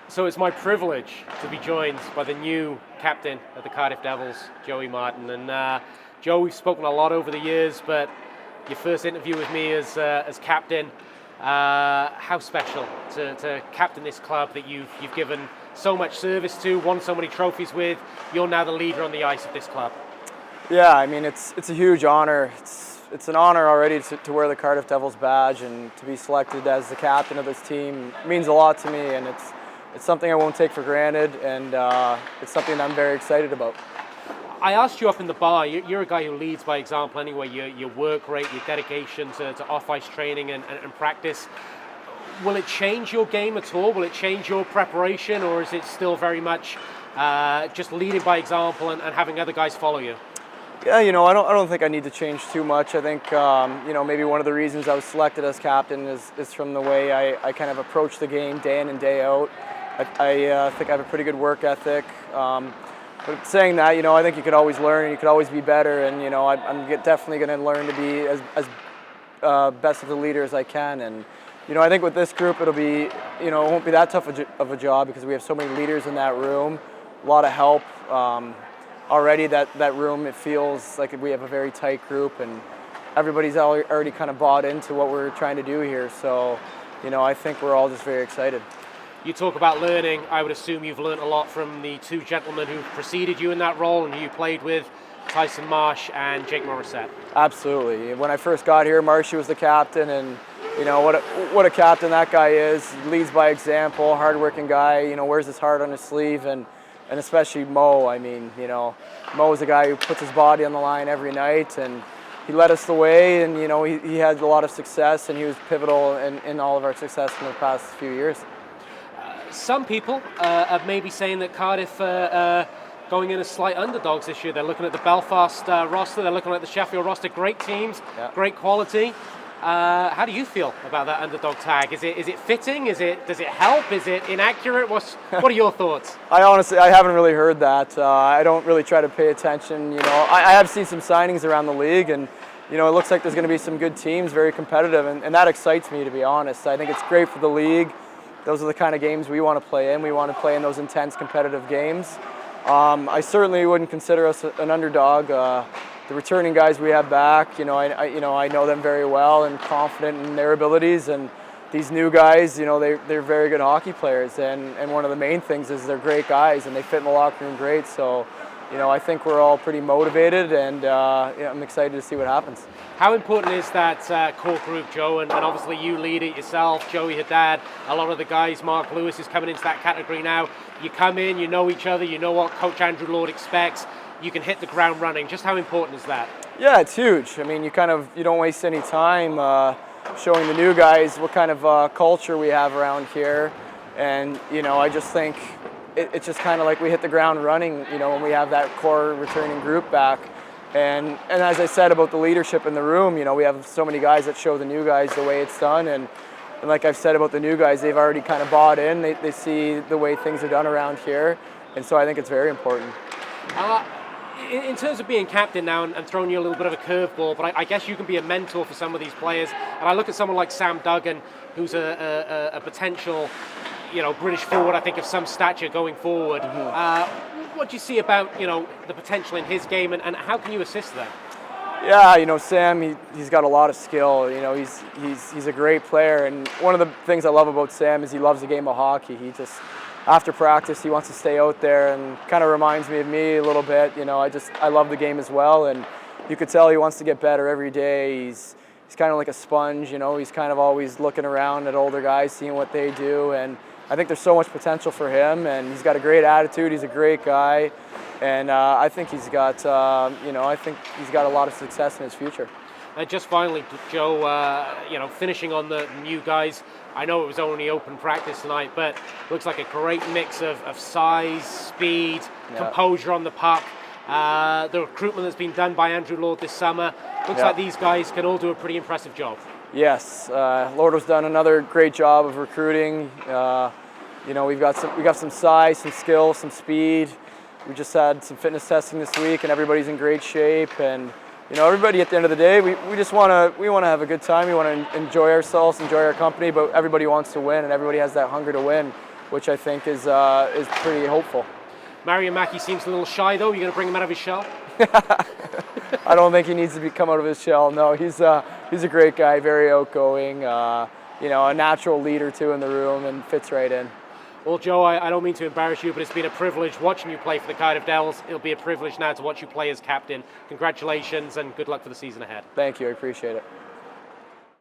So it's my privilege to be joined by the new captain of the Cardiff Devils, Joey Martin. And Joe, we've spoken a lot over the years, but your first interview with me as captain, how special to captain this club that you've given so much service to, won so many trophies with. You're now the leader on the ice of this club. Yeah, I mean it's a huge honor. It's an honor already to wear the Cardiff Devils badge, and to be selected as the captain of this team means a lot to me, and it's something I won't take for granted, and it's something I'm very excited about. I asked you up in the bar, you're a guy who leads by example anyway, your work rate, your dedication to off-ice training and practice. Will it change your game at all? Will it change your preparation, or is it still very much just leading by example and having other guys follow you? Yeah, I don't think I need to change too much. I think, maybe one of the reasons I was selected as captain is from the way I kind of approach the game day in and day out. I think I have a pretty good work ethic. But saying that, I think you could always learn and you could always be better. And, I'm definitely going to learn to be as best of a leader as I can. And, I think with this group, it'll be, it won't be that tough of a job because we have so many leaders in that room, a lot of help. Already that room, it feels like we have a very tight group, and everybody's already kind of bought into what we're trying to do here. So, I think we're all just very excited. You talk about learning. I would assume you've learned a lot from the two gentlemen who preceded you in that role and who you played with, Tyson Marsh and Jake Morissette. Absolutely. When I first got here, Marshy was the captain, and what a captain that guy is. He leads by example, hardworking guy. Wears his heart on his sleeve, and especially Mo. I mean, Mo is a guy who puts his body on the line every night, and he led us the way, and he had a lot of success, and he was pivotal in all of our success in the past few years. Some people are maybe saying that Cardiff going in as slight underdogs this year. They're looking at the Belfast roster, they're looking at the Sheffield roster. Great teams, yeah. Great quality. How do you feel about that underdog tag? Is it fitting? Does it help? Is it inaccurate? What are your thoughts? I haven't really heard that. I don't really try to pay attention. I have seen some signings around the league, and it looks like there's going to be some good teams, very competitive, and that excites me, to be honest. I think it's great for the league. Those are the kind of games we want to play in. We want to play in those intense, competitive games. I certainly wouldn't consider us an underdog. The returning guys we have back, I know them very well and confident in their abilities. And these new guys, they're very good hockey players. And one of the main things is they're great guys and they fit in the locker room great. So, I think we're all pretty motivated, and I'm excited to see what happens. How important is that core group, Joe? And obviously you lead it yourself, Joey Haddad, a lot of the guys, Mark Lewis is coming into that category now. You come in, you know each other, you know what Coach Andrew Lord expects. You can hit the ground running. Just how important is that? Yeah, it's huge. I mean, you don't waste any time showing the new guys what kind of culture we have around here. And, I just think it's just kind of like we hit the ground running, when we have that core returning group back. And as I said about the leadership in the room, we have so many guys that show the new guys the way it's done. And like I've said about the new guys, they've already kind of bought in. They see the way things are done around here. And so I think it's very important. In terms of being captain now and throwing you a little bit of a curveball, but I guess you can be a mentor for some of these players. And I look at someone like Sam Duggan, who's a potential, British forward, I think, of some stature going forward. Mm-hmm. What do you see about, the potential in his game, and how can you assist them? Yeah, Sam, he's got a lot of skill. He's a great player, and one of the things I love about Sam is he loves the game of hockey. He just, after practice, he wants to stay out there, and kind of reminds me of me a little bit. I love the game as well, and you could tell he wants to get better every day. He's kind of like a sponge. He's kind of always looking around at older guys, seeing what they do, and I think there's so much potential for him, and he's got a great attitude. He's a great guy, and I think he's got, a lot of success in his future. And just finally, Joe, finishing on the new guys. I know it was only open practice tonight, but looks like a great mix of size, speed, composure on the puck. The recruitment that's been done by Andrew Lord this summer. Looks like these guys can all do a pretty impressive job. Yes, Lord has done another great job of recruiting. We've got some size, some skill, some speed. We just had some fitness testing this week, and everybody's in great shape. And everybody at the end of the day, we want to have a good time. We want to enjoy ourselves, enjoy our company, but everybody wants to win, and everybody has that hunger to win. which I think is pretty hopeful. Marion Mackey seems a little shy though. You're going to bring him out of his shell? I don't think he needs to come out of his shell. No, he's a great guy, very outgoing, a natural leader too in the room, and fits right in. Well, Joe, I don't mean to embarrass you, but it's been a privilege watching you play for the Cardiff Devils. It'll be a privilege now to watch you play as captain. Congratulations and good luck for the season ahead. Thank you, I appreciate it.